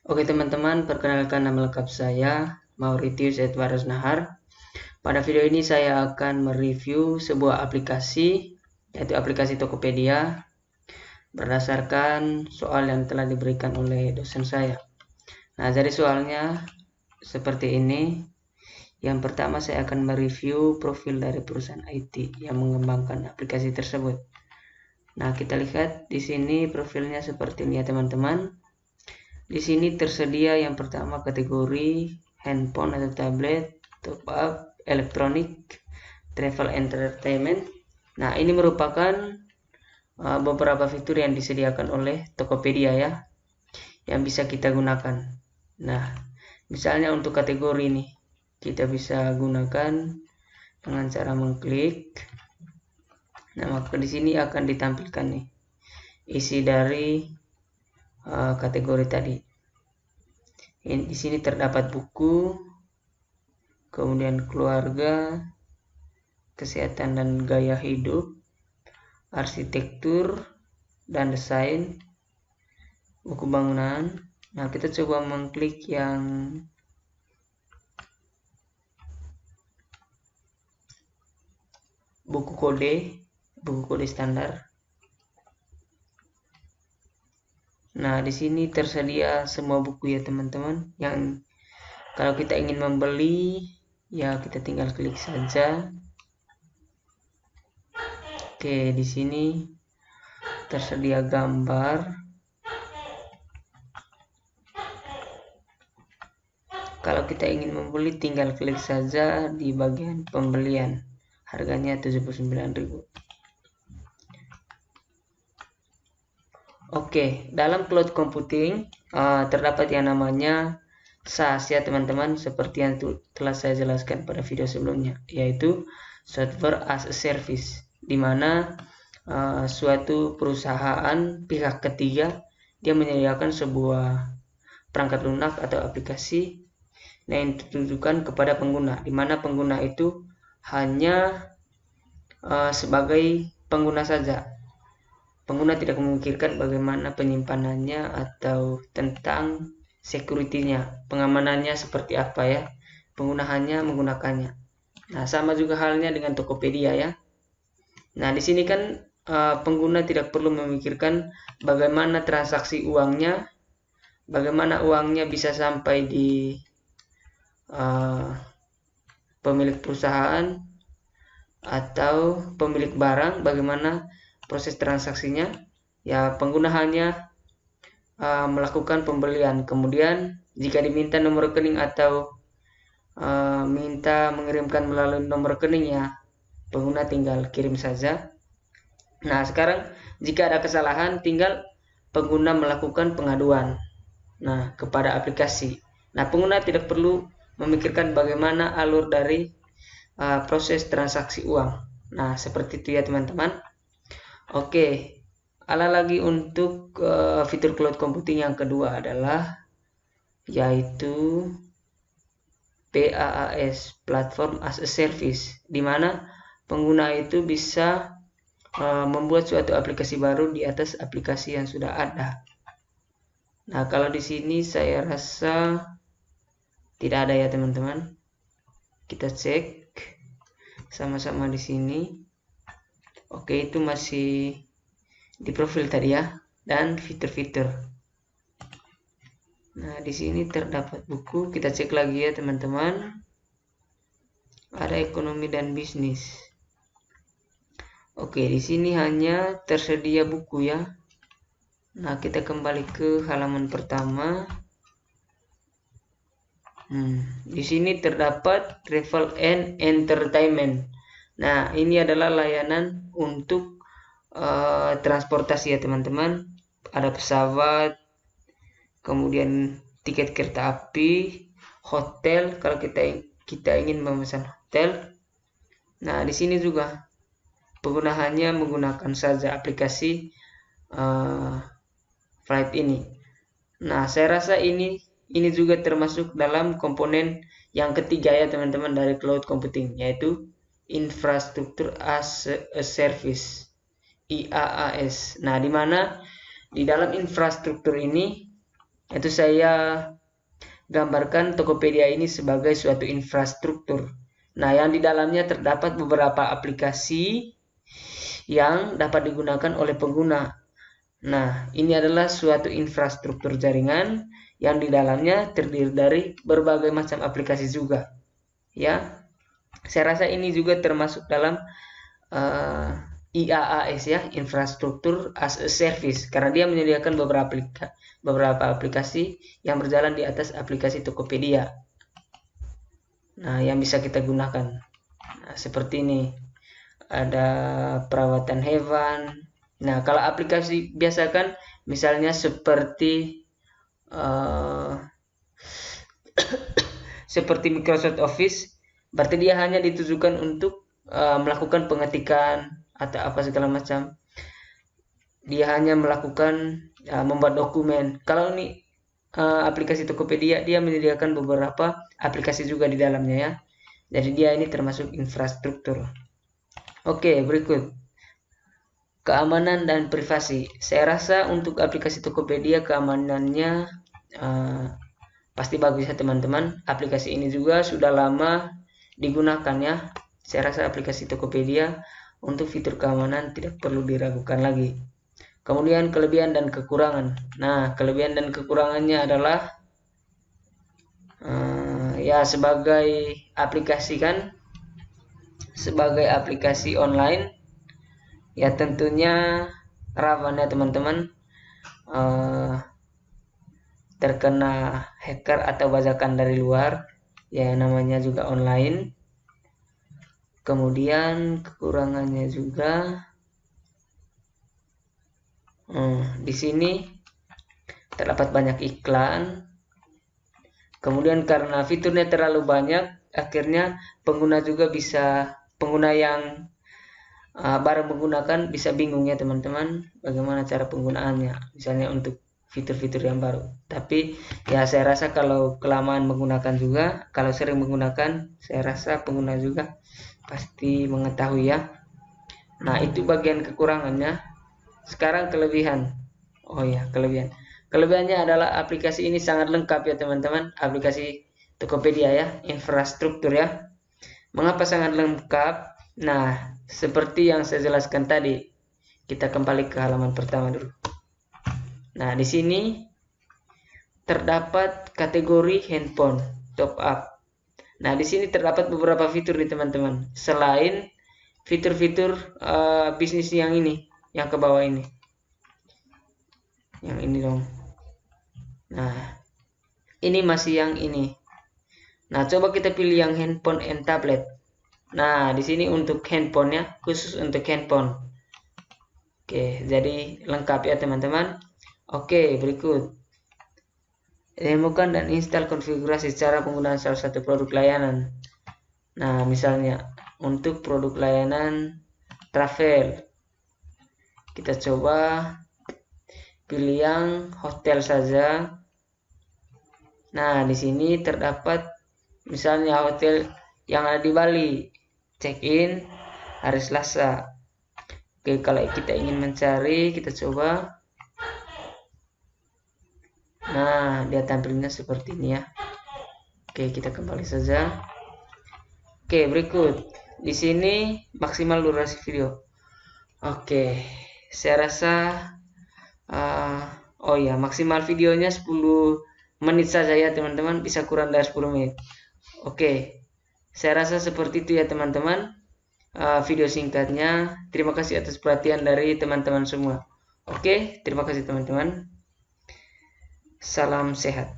Oke teman-teman, perkenalkan nama lengkap saya Mauritius Edwards Nahar. Pada video ini saya akan mereview sebuah aplikasi, yaitu aplikasi Tokopedia, berdasarkan soal yang telah diberikan oleh dosen saya. Nah, jadi soalnya seperti ini. Yang pertama saya akan mereview profil dari perusahaan IT yang mengembangkan aplikasi tersebut. Nah, kita lihat di sini profilnya seperti ini ya teman-teman. Di sini tersedia yang pertama kategori handphone atau tablet, top up, elektronik, travel entertainment. Nah, ini merupakan beberapa fitur yang disediakan oleh Tokopedia ya, yang bisa kita gunakan. Nah, misalnya untuk kategori ini, kita bisa gunakan dengan cara mengklik. Nah, maka di sini akan ditampilkan nih isi dari kategori tadi. Di sini terdapat buku, kemudian keluarga, kesehatan dan gaya hidup, arsitektur dan desain, buku bangunan. Nah, kita coba mengklik yang buku kode standar. Nah, di sini tersedia semua buku ya teman-teman. Yang kalau kita ingin membeli, ya kita tinggal klik saja. Oke, di sini tersedia gambar. Kalau kita ingin membeli, tinggal klik saja di bagian pembelian. Harganya 79.000. Oke, dalam cloud computing terdapat yang namanya SaaS ya teman-teman, seperti yang telah saya jelaskan pada video sebelumnya, yaitu Software as a Service, di mana suatu perusahaan pihak ketiga dia menyediakan sebuah perangkat lunak atau aplikasi yang ditujukan kepada pengguna, di mana pengguna itu hanya sebagai pengguna saja. Pengguna tidak memikirkan bagaimana penyimpanannya atau tentang security-nya, pengamanannya seperti apa ya. Pengguna hanya menggunakannya. Nah, sama juga halnya dengan Tokopedia ya. Nah, di sini kan pengguna tidak perlu memikirkan bagaimana transaksi uangnya, bagaimana uangnya bisa sampai di pemilik perusahaan atau pemilik barang, bagaimana proses transaksinya. Ya, pengguna hanya melakukan pembelian, kemudian jika diminta nomor rekening atau minta mengirimkan melalui nomor rekeningnya, pengguna tinggal kirim saja. Nah, sekarang jika ada kesalahan, tinggal pengguna melakukan pengaduan kepada aplikasi. Nah, pengguna tidak perlu memikirkan bagaimana alur dari proses transaksi uang. Nah, seperti itu ya teman-teman. Oke, ada lagi untuk fitur cloud computing yang kedua adalah yaitu PaaS, Platform as a Service, di mana pengguna itu bisa membuat suatu aplikasi baru di atas aplikasi yang sudah ada. Nah, kalau di sini saya rasa tidak ada ya teman-teman. Kita cek sama-sama di sini. Oke, itu masih di profil tadi ya, dan fitur-fitur. Nah, di sini terdapat buku. Kita cek lagi ya teman-teman. Ada ekonomi dan bisnis. Oke, di sini hanya tersedia buku ya. Nah, kita kembali ke halaman pertama. Di sini terdapat travel and entertainment. Nah, ini adalah layanan untuk transportasi ya teman-teman. Ada pesawat, kemudian tiket kereta api, hotel kalau kita ingin memesan hotel. Nah, di sini juga pengguna hanya menggunakan saja aplikasi flight ini. Nah, saya rasa ini juga termasuk dalam komponen yang ketiga ya teman-teman dari cloud computing, yaitu Infrastructure as a Service, IaaS. Nah, di mana di dalam infrastruktur ini Itu saya gambarkan Tokopedia ini sebagai suatu infrastruktur. Nah, yang di dalamnya terdapat beberapa aplikasi yang dapat digunakan oleh pengguna. Nah, ini adalah suatu infrastruktur jaringan yang di dalamnya terdiri dari berbagai macam aplikasi juga. Ya, saya rasa ini juga termasuk dalam IaaS ya, infrastruktur as a service, karena dia menyediakan beberapa aplikasi yang berjalan di atas aplikasi Tokopedia. Nah, yang bisa kita gunakan. Nah, seperti ini. Ada perawatan hewan. Nah, kalau aplikasi biasa kan misalnya seperti seperti Microsoft Office, berarti dia hanya ditujukan untuk melakukan pengetikan atau apa segala macam. Dia hanya melakukan membuat dokumen. Kalau ini aplikasi Tokopedia, dia menyediakan beberapa aplikasi juga di dalamnya ya. Jadi dia ini termasuk infrastruktur. Oke, berikut keamanan dan privasi. Saya rasa untuk aplikasi Tokopedia keamanannya pasti bagus ya teman-teman. Aplikasi ini juga sudah lama digunakan ya. Saya rasa aplikasi Tokopedia untuk fitur keamanan tidak perlu diragukan lagi. Kemudian kelebihan dan kekurangan. Nah, kelebihan dan kekurangannya adalah ya sebagai aplikasi kan, sebagai aplikasi online ya tentunya rawan ya teman-teman terkena hacker atau bajakan dari luar ya, namanya juga online. Kemudian kekurangannya juga di sini terdapat banyak iklan. Kemudian karena fiturnya terlalu banyak, akhirnya pengguna yang baru menggunakan bisa bingung ya teman-teman bagaimana cara penggunaannya, misalnya untuk fitur-fitur yang baru. Tapi ya saya rasa kalau kelamaan menggunakan juga, kalau sering menggunakan, saya rasa pengguna juga pasti mengetahui ya. Nah, itu bagian kekurangannya. Sekarang kelebihan. Oh ya, kelebihannya adalah aplikasi ini sangat lengkap ya teman-teman. Aplikasi Tokopedia ya, infrastruktur ya. Mengapa sangat lengkap? Nah, seperti yang saya jelaskan tadi, kita kembali ke halaman pertama dulu. Nah, di sini terdapat kategori handphone top up. Nah, di sini terdapat beberapa fitur nih teman-teman. Selain fitur-fitur bisnis yang ini, yang ke bawah ini. Yang ini dong. Nah, ini masih yang ini. Nah, coba kita pilih yang handphone and tablet. Nah, di sini untuk handphone ya, khusus untuk handphone. Oke, jadi lengkap ya teman-teman. Oke, berikut. Temukan dan install konfigurasi cara penggunaan salah satu produk layanan. Nah, misalnya untuk produk layanan travel, kita coba pilih yang hotel saja. Nah, di sini terdapat misalnya hotel yang ada di Bali, check-in hari Selasa. Oke, kalau kita ingin mencari, kita coba. Nah, dia tampilnya seperti ini ya. Oke, kita kembali saja. Oke, berikut. Di sini maksimal durasi video. Oke, saya rasa oh ya, maksimal videonya 10 menit saja ya teman-teman, bisa kurang dari 10 menit. Oke, saya rasa seperti itu ya teman-teman video singkatnya. Terima kasih atas perhatian dari teman-teman semua. Oke, terima kasih teman-teman. Salam sehat.